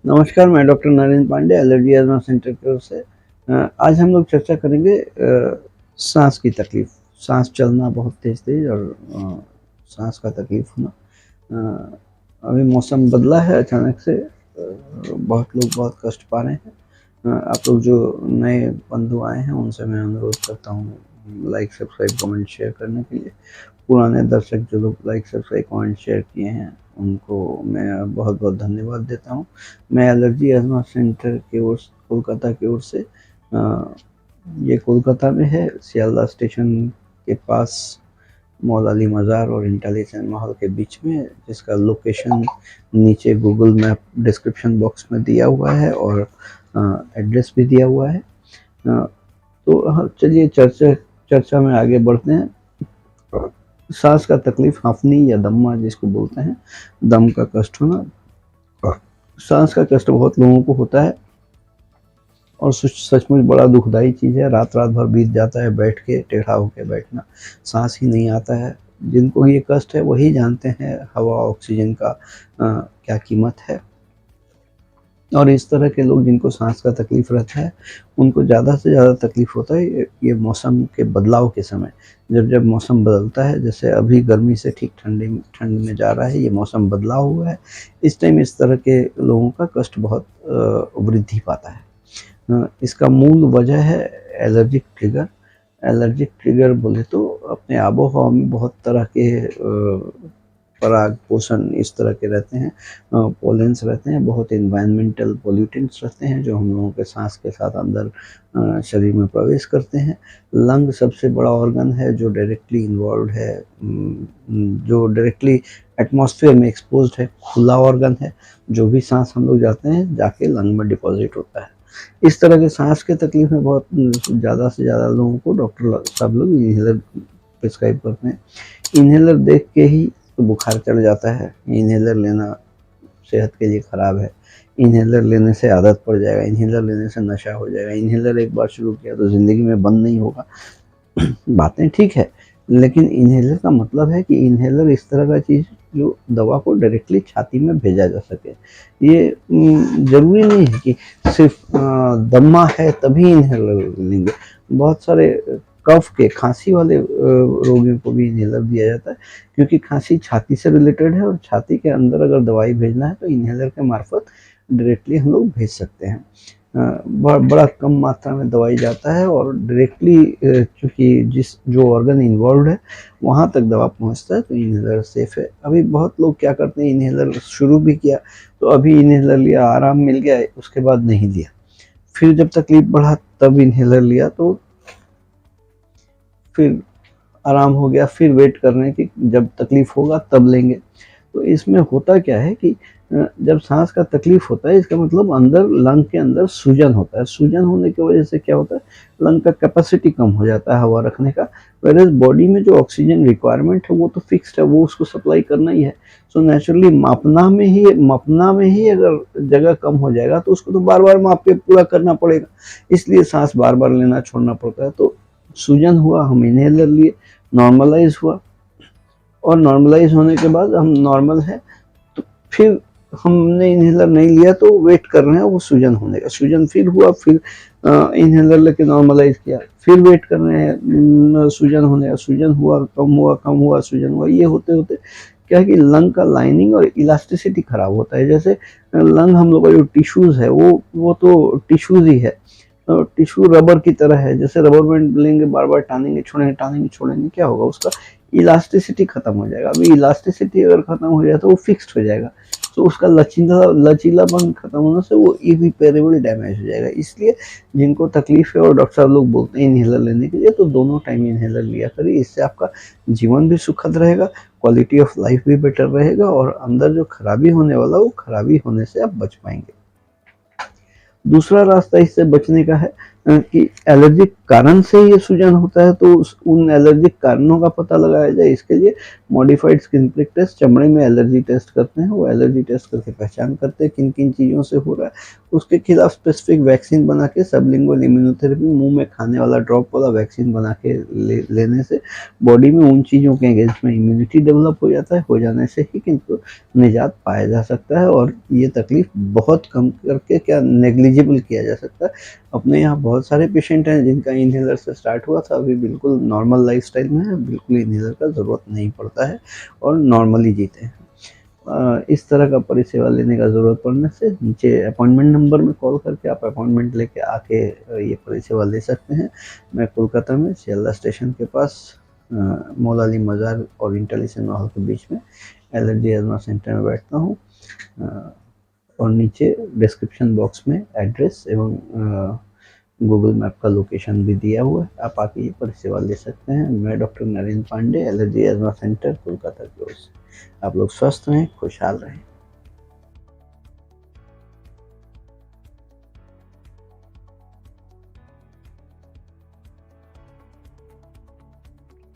नमस्कार, मैं doctor Narendra Pandey allergy asthma centre की ओर से। आज हम लोग चर्चा करेंगे सांस की तकलीफ। सांस चलना बहुत तेज-तेज और सांस का तकलीफ होना। अभी मौसम बदला है अचानक से, बहुत लोग बहुत कष्ट पा रहे हैं। आप लोग जो नए बंधु आए हैं उनसे मैं अनुरोध करता हूँ लाइक, सब्सक्राइब, कमेंट, शेयर करने के लिए। पुराने दर्शक जो लोग लाइक, सब्सक्राइब, कमेंट, शेयर किए हैं उनको मैं बहुत-बहुत धन्यवाद देता हूँ। मैं एलर्जी अस्थमा सेंटर की ओर से, कोलकाता की ओर से, ये कोलकाता में है, सियालदह स्टेशन के पास, मौलाली मज़ार और इंटेलिजेंट माहौल के बीच में, जिसका लोकेशन नीचे गूगल मैप डिस्क्रिप्शन बॉक्स में दिया हुआ है और एड्रेस भी दिया हुआ है। तो चलिए चर्चा में आगे बढ़ते हैं। सांस का तकलीफ, हांफनी या दम्मा जिसको बोलते हैं, दम का कष्ट होना। सांस का कष्ट बहुत लोगों को होता है और सचमुच बड़ा दुखदाई चीज़ है। रात रात भर बीत जाता है बैठ के, टेढ़ा होके बैठना, सांस ही नहीं आता है। जिनको ये कष्ट है वही जानते हैं हवा ऑक्सीजन का क्या कीमत है। और इस तरह के लोग जिनको सांस का तकलीफ रहता है उनको ज़्यादा से ज़्यादा तकलीफ होता है ये मौसम के बदलाव के समय। जब मौसम बदलता है, जैसे अभी गर्मी से ठीक ठंड में जा रहा है, ये मौसम बदलाव हुआ है, इस टाइम इस तरह के लोगों का कष्ट बहुत वृद्धि पाता है। इसका मूल वजह है एलर्जिक ट्रिगर। एलर्जिक ट्रिगर बोले तो अपने आबो-हवा में बहुत तरह के पराग पोषण इस तरह के रहते हैं, पोलेंस रहते हैं, बहुत एनवायरमेंटल पोल्यूटेंट्स रहते हैं जो हम लोगों के सांस के साथ अंदर शरीर में प्रवेश करते हैं। लंग सबसे बड़ा ऑर्गन है जो डायरेक्टली इन्वॉल्व है, जो डायरेक्टली एटमॉस्फेयर में एक्सपोज्ड है, खुला ऑर्गन है। जो भी सांस हम लोग जाते हैं जाके लंग में डिपॉजिट होता है। इस तरह के सांस के तकलीफ में बहुत ज़्यादा से ज़्यादा लोगों को डॉक्टर सब लोग इन्हेलर प्रिस्क्राइब करते हैं। इन्हेलर देख के ही तो बुखार चढ़ जाता है। इन्हेलर लेना सेहत के लिए ख़राब है। इन्हेलर लेने से आदत पड़ जाएगा, इन्हेलर लेने से नशा हो जाएगा, इन्हेलर एक बार शुरू किया तो ज़िंदगी में बंद नहीं होगा। बातें ठीक है, लेकिन इन्हेलर का मतलब है कि इन्हेलर इस तरह का चीज़ जो दवा को डायरेक्टली छाती में भेजा जा सके। ये ज़रूरी नहीं है कि सिर्फ दमा है तभी इन्हेलर लेंगे। बहुत सारे कफ के, खांसी वाले रोगियों को भी इन्हेलर दिया जाता है, क्योंकि खांसी छाती से रिलेटेड है और छाती के अंदर अगर दवाई भेजना है तो इन्हेलर के मार्फत डायरेक्टली हम लोग भेज सकते हैं। बड़ा कम मात्रा में दवाई जाता है और डायरेक्टली चूँकि जो ऑर्गन इन्वॉल्व है वहाँ तक दवा पहुँचता है, तो इन्हेलर सेफ़ है। अभी बहुत लोग क्या करते हैं, इन्हेलर शुरू भी किया तो अभी इन्हेलर लिया, आराम मिल गया, उसके बाद नहीं लिया। फिर जब तकलीफ बढ़ा तब इन्हेलर लिया तो फिर आराम हो गया, फिर वेट करने की जब तकलीफ होगा तब लेंगे। तो इसमें होता क्या है कि जब सांस का तकलीफ होता है, इसका मतलब अंदर लंग के अंदर सूजन होता है। सूजन होने की वजह से क्या होता है, लंग का कैपेसिटी कम हो जाता है हवा रखने का। व्हेरेज बॉडी में जो ऑक्सीजन रिक्वायरमेंट है वो तो फिक्स्ड है, वो उसको सप्लाई करना ही है। सो नेचुरली मापना में ही अगर जगह कम हो जाएगा तो उसको तो बार बार माप के पूरा करना पड़ेगा, इसलिए सांस बार बार लेना छोड़ना पड़ता है। तो सूजन हुआ, हम इन्हेलर लिए, नॉर्मलाइज हुआ, और नॉर्मलाइज होने के बाद हम नॉर्मल है, तो फिर हमने इन्हेलर नहीं लिया तो वेट कर रहे हैं वो सूजन होने का। सूजन फिर हुआ, फिर इन्हेलर लेके नॉर्मलाइज किया, फिर वेट कर रहे हैं सूजन होने का। सूजन हुआ, कम हुआ, सूजन हुआ। ये होते होते क्या है कि लंग का लाइनिंग और इलास्टिसिटी खराब होता है। जैसे लंग हम लोग का जो टिश्यूज है वो तो टिश्यूज ही है, टिश्यू रबर की तरह है। जैसे रबर बैंड लेंगे, बार बार टानेंगे छोड़ेंगे, क्या होगा, उसका इलास्टिसिटी खत्म हो जाएगा। अभी इलास्टिसिटी अगर खत्म हो जाए तो वो फिक्स्ड हो जाएगा, तो उसका लचीलापन खत्म होने से वो इरिपेरेबल डैमेज हो जाएगा। इसलिए जिनको तकलीफ है और डॉक्टर साहब लोग बोलते हैं इन्हेलर लेने के लिए, तो दोनों टाइम इन्हेलर लिया करिए। इससे आपका जीवन भी सुखद रहेगा, क्वालिटी ऑफ लाइफ भी बेटर रहेगा, और अंदर जो खराबी होने वाला वो खराबी होने से आप बच पाएंगे। दूसरा रास्ता इससे बचने का है कि एलर्जिक कारण से ये सूजन होता है तो उन एलर्जिक कारणों का पता लगाया जाए। इसके लिए मॉडिफाइड स्किन प्रिक टेस्ट, चमड़े में एलर्जी टेस्ट करते हैं, वो एलर्जी टेस्ट करके पहचान करते हैं किन किन चीज़ों से हो रहा है, उसके खिलाफ स्पेसिफिक वैक्सीन बना के, सबलिंगुअल इम्यूनोथेरेपी, मुंह में खाने वाला ड्रॉप वाला वैक्सीन बना के लेने से बॉडी में उन चीज़ों के अगेंस्ट में इम्यूनिटी डेवलप हो जाता है। हो जाने से ही किंतु निजात पाया जा सकता है और ये तकलीफ बहुत कम करके क्या नेग्लिजिबल किया जा सकता है। अपने यहाँ बहुत सारे पेशेंट हैं जिनका इन्हेलर से स्टार्ट हुआ था, अभी बिल्कुल नॉर्मल लाइफस्टाइल में है, बिल्कुल इन्हेलर का ज़रूरत नहीं पड़ता है और नॉर्मली जीते हैं। इस तरह का परिसेवा लेने का ज़रूरत पड़ने से नीचे अपॉइंटमेंट नंबर में कॉल करके आप अपॉइंटमेंट लेके आके ये परिसेवा ले सकते हैं। मैं कोलकाता में सियालदा स्टेशन के पास मौला अली मज़ार और इंटेलिसेंट हॉल के बीच में एलर्जी अजमा सेंटर में बैठता हूँ। और नीचे डिस्क्रिप्शन बॉक्स में एड्रेस एवं गूगल मैप का लोकेशन भी दिया हुआ है, आप आके ये परिसेवा ले सकते हैं। मैं doctor Narendra Pandey, allergy asthma centre Kolkata की ओर से। आप लोग स्वस्थ रहें, खुशहाल रहें।